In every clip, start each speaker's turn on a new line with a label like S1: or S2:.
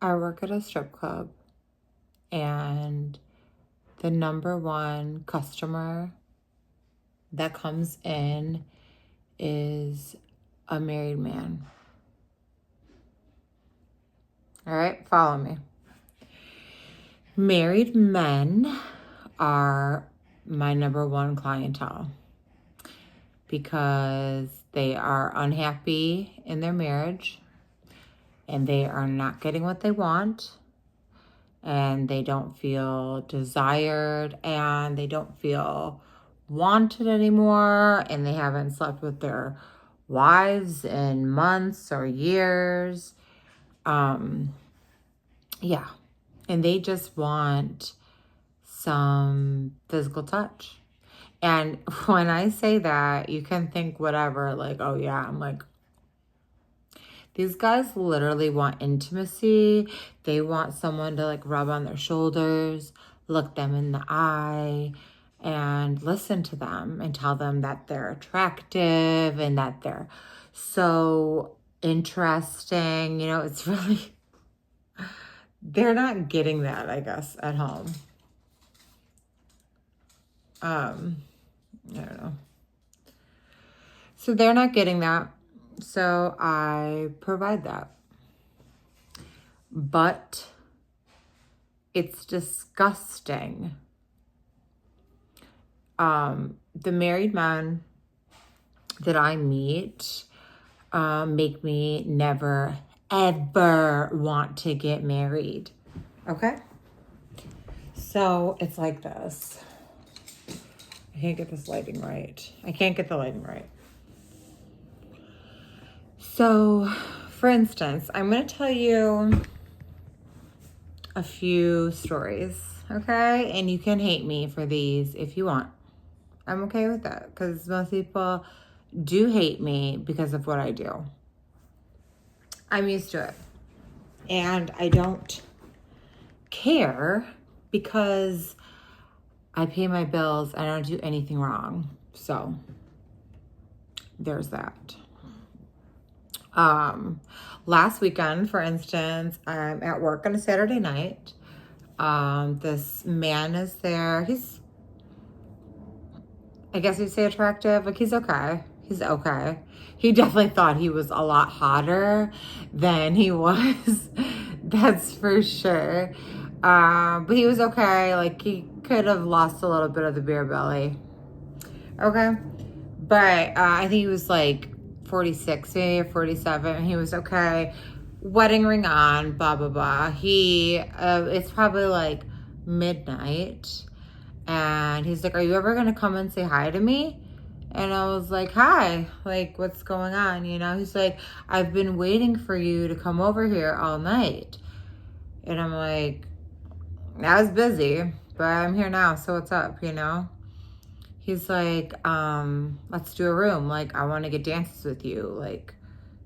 S1: I work at a strip club, and the number one customer that comes in is a married man. All right, follow me. Married men are my number one clientele because they are unhappy in their marriage and they are not getting what they want and they don't feel desired and they don't feel wanted anymore and they haven't slept with their wives in months or years. Yeah. And they just want some physical touch. And when I say that, you can think whatever, like, oh yeah, I'm like, these guys literally want intimacy. They want someone to like rub on their shoulders, look them in the eye, and listen to them and tell them that they're attractive and that they're so interesting. You know, it's really, they're not getting that, I guess, at home. I don't know. So they're not getting that. So I provide that. But it's disgusting. The married men that I meet make me never, ever want to get married. Okay? So it's like this. I can't get this lighting right. I can't get the lighting right. So, for instance, I'm going to tell you a few stories, okay? And you can hate me for these if you want. I'm okay with that because most people do hate me because of what I do. I'm used to it. And I don't care because I pay my bills. I don't do anything wrong. So, there's that. Last weekend, for instance, I'm at work on a Saturday night. This man is there. He's, I guess you'd say attractive. Like he's okay. He's okay. He definitely thought he was a lot hotter than he was. That's for sure. But he was okay. Like he could have lost a little bit of the beer belly. Okay. But I think he was like 46 or 47. He was okay. Wedding ring on, blah, blah, blah. It's probably like midnight. And he's like, are you ever going to come and say hi to me? And I was like, hi, like, what's going on? You know, he's like, I've been waiting for you to come over here all night. And I'm like, I was busy, but I'm here now. So what's up, you know? He's like, let's do a room. Like, I want to get dances with you. Like,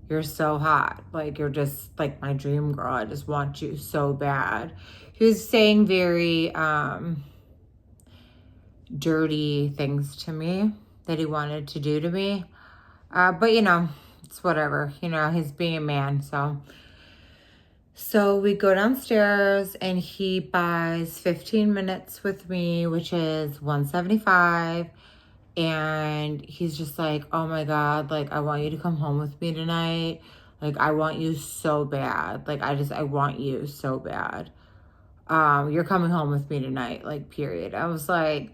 S1: you're so hot. Like, you're just like my dream girl. I just want you so bad. He was saying very dirty things to me that he wanted to do to me. But, you know, it's whatever. You know, he's being a man. So we go downstairs and he buys 15 minutes with me, which is $175. And he's just like, oh my God, like, I want you to come home with me tonight. Like, I want you so bad. Like, I want you so bad. You're coming home with me tonight, like, period. I was like,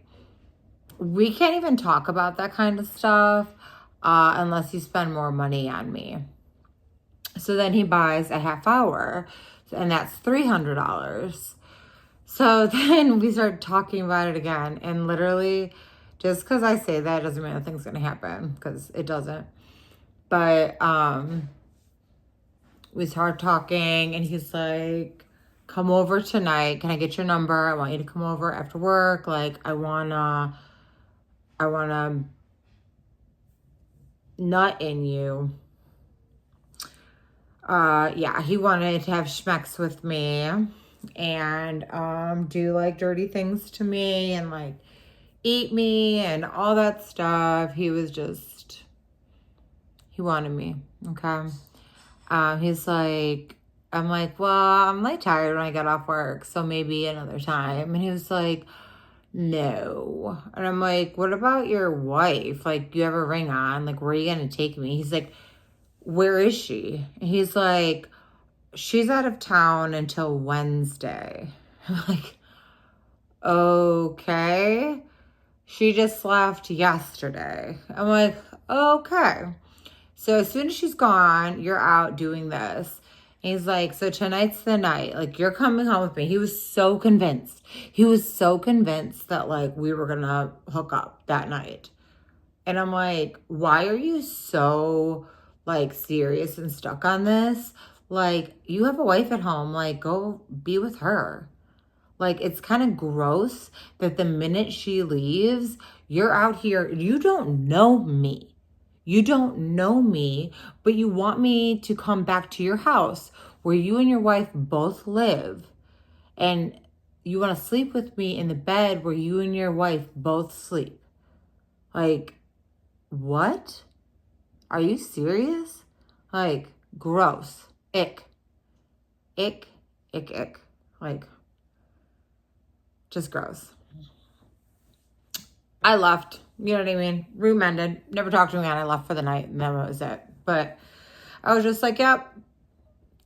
S1: we can't even talk about that kind of stuff unless you spend more money on me. So then he buys a half hour, and that's $300. So then we start talking about it again, and literally, just because I say that doesn't mean nothing's going to happen, because it doesn't. But we start talking, and he's like, come over tonight. Can I get your number? I want you to come over after work. Like, I wanna nut in you. Yeah, he wanted to have schmecks with me and do like dirty things to me and like eat me and all that stuff. He wanted me. Okay. He's like, I'm like, well, I'm like tired when I get off work, so maybe another time. And he was like, no. And I'm like, what about your wife? Like, you have a ring on. Like, where are you going to take me? He's like, where is she? And he's like, she's out of town until Wednesday. I'm like, okay. She just left yesterday. I'm like, okay. So as soon as she's gone, you're out doing this. And he's like, so tonight's the night. Like, you're coming home with me. He was so convinced. He was so convinced that, like, we were going to hook up that night. And I'm like, why are you so, like, serious and stuck on this? Like, you have a wife at home. Like, go be with her. Like, it's kind of gross that the minute she leaves, you're out here. You don't know me. You don't know me, but you want me to come back to your house where you and your wife both live. And you want to sleep with me in the bed where you and your wife both sleep. Like, what? Are you serious? Like, gross. Ick. Ick, ick, ick. Like, just gross. I left. You know what I mean? Room ended. Never talked to him again. I left for the night and that was it. But I was just like, yep,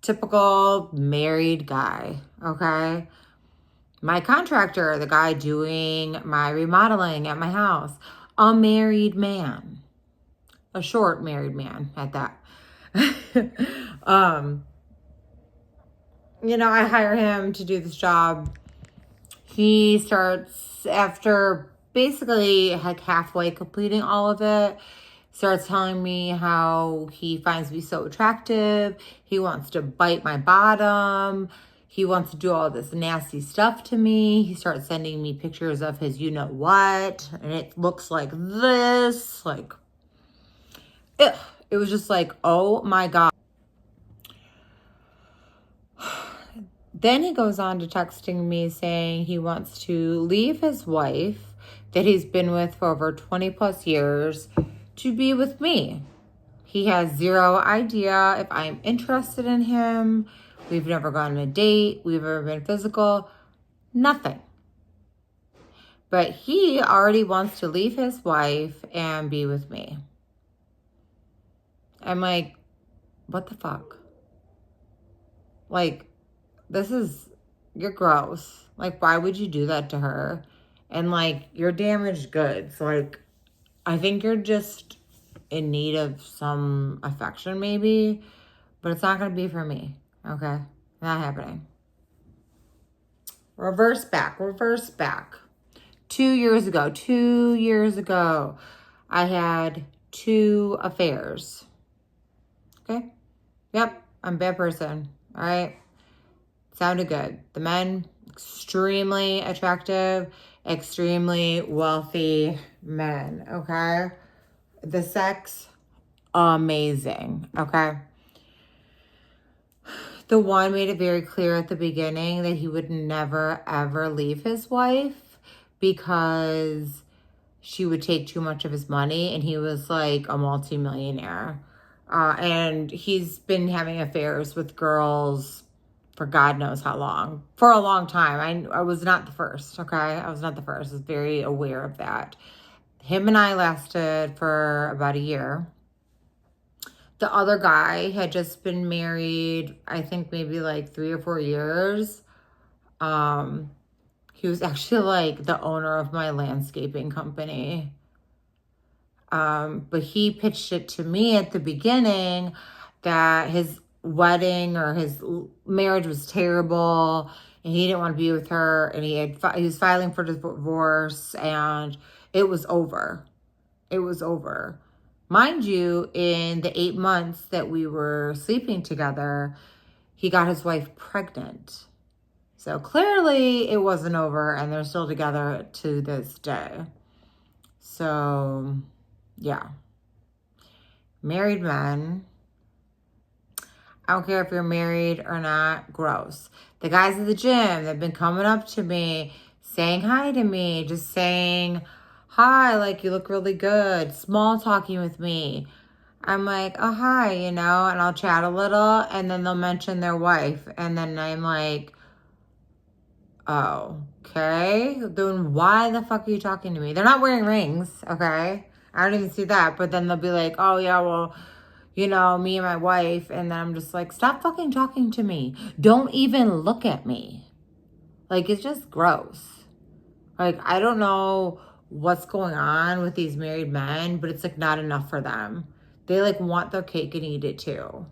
S1: typical married guy. Okay. My contractor, the guy doing my remodeling at my house, a married man, a short married man at that. You know, I hire him to do this job. He starts after basically like halfway completing all of it, starts telling me how he finds me so attractive. He wants to bite my bottom. He wants to do all this nasty stuff to me. He starts sending me pictures of his you know what, and it looks like this. Like, ugh. It was just like, oh my God. Then he goes on to texting me saying he wants to leave his wife that he's been with for over 20 plus years to be with me. He has zero idea if I'm interested in him. We've never gone on a date. We've never been physical. Nothing. But he already wants to leave his wife and be with me. I'm like, what the fuck? Like, you're gross. Like, why would you do that to her? And like, you're damaged goods. Like, I think you're just in need of some affection maybe, but it's not going to be for me. Okay. Not happening. Reverse back. 2 years ago, I had 2 affairs. Okay. Yep. I'm a bad person. All right. Sounded good. The men, extremely attractive, extremely wealthy men, okay? The sex, amazing, okay? The one made it very clear at the beginning that he would never, ever leave his wife because she would take too much of his money, and he was like a multimillionaire. And he's been having affairs with girls for God knows how long. For a long time. I was not the first, okay? I was not the first. I was very aware of that. Him and I lasted for about a year. The other guy had just been married, I think maybe like 3 or 4 years. He was actually like the owner of my landscaping company. But he pitched it to me at the beginning that his wedding or his marriage was terrible and he didn't want to be with her, and he was filing for divorce, and it was over. It was over. Mind you, in the 8 months that we were sleeping together, he got his wife pregnant. So clearly it wasn't over, and they're still together to this day. So, yeah. Married men. I don't care if you're married or not. Gross. The guys at the gym, they've been coming up to me, saying hi to me, just saying, hi, like, you look really good. Small talking with me. I'm like, oh, hi, you know, and I'll chat a little, and then they'll mention their wife. And then I'm like, oh, okay. Then why the fuck are you talking to me? They're not wearing rings, okay? I don't even see that. But then they'll be like, oh, yeah, well, you know, me and my wife. And then I'm just like, stop fucking talking to me. Don't even look at me. Like, it's just gross. Like, I don't know what's going on with these married men, but it's like not enough for them. They like want their cake and eat it too.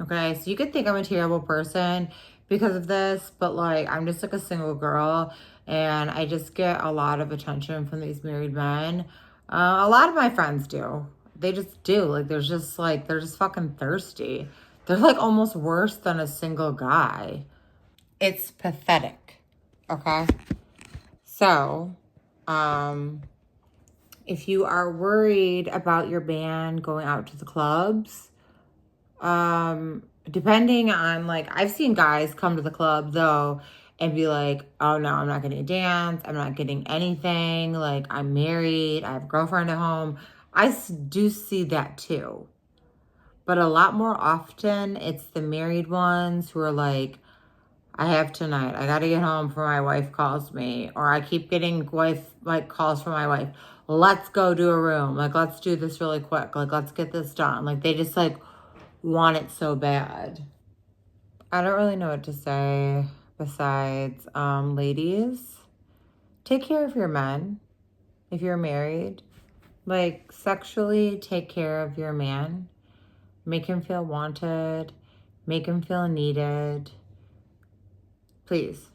S1: Okay, so you could think I'm a terrible person because of this, but like I'm just like a single girl and I just get a lot of attention from these married men. A lot of my friends do. They just do. Like there's just like, they're just fucking thirsty. They're like almost worse than a single guy. It's pathetic. Okay. So, if you are worried about your band going out to the clubs, depending on like, I've seen guys come to the club though and be like, oh no, I'm not getting a dance. I'm not getting anything. Like I'm married. I have a girlfriend at home. Do see that too. But a lot more often, it's the married ones who are like, I have tonight. I gotta get home before my wife calls me. Or I keep getting calls from my wife. Let's go do a room. Like, let's do this really quick. Like, let's get this done. Like, they just like want it so bad. I don't really know what to say besides, ladies, take care of your men if you're married. Like, sexually take care of your man. Make him feel wanted. Make him feel needed. Please,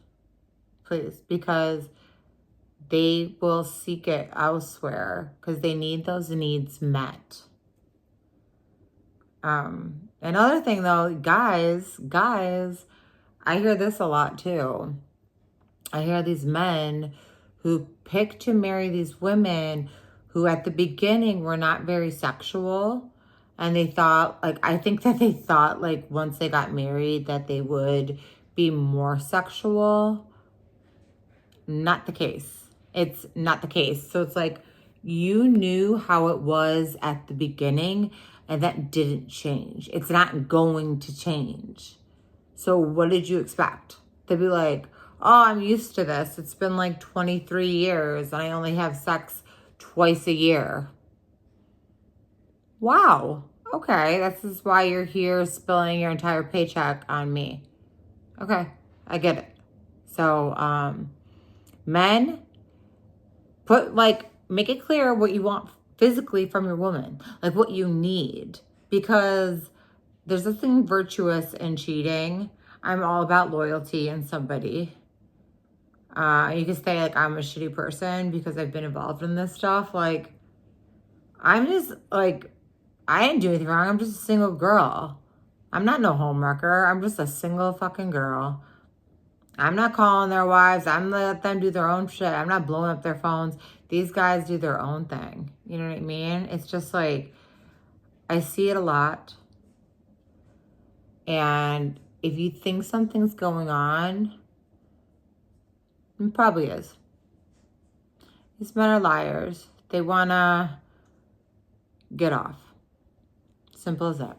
S1: please, because they will seek it elsewhere because they need those needs met. Another thing though, guys, I hear this a lot too. I hear these men who pick to marry these women who at the beginning were not very sexual. And they thought, like, I think that they thought, like, once they got married that they would be more sexual. Not the case. It's not the case. So it's like, you knew how it was at the beginning and that didn't change. It's not going to change. So what did you expect? They'd be like, oh, I'm used to this. It's been like 23 years and I only have sex twice a year. Wow. Okay. This is why you're here spilling your entire paycheck on me. Okay. I get it. So, men, make it clear what you want physically from your woman, like what you need, because there's nothing virtuous in cheating. I'm all about loyalty in somebody. You can say like I'm a shitty person because I've been involved in this stuff. Like, I'm just like, I didn't do anything wrong. I'm just a single girl. I'm not no homewrecker. I'm just a single fucking girl. I'm not calling their wives. I'm gonna let them do their own shit. I'm not blowing up their phones. These guys do their own thing. You know what I mean? It's just like, I see it a lot. And if you think something's going on, it probably is. These men are liars. They wanna get off. Simple as that.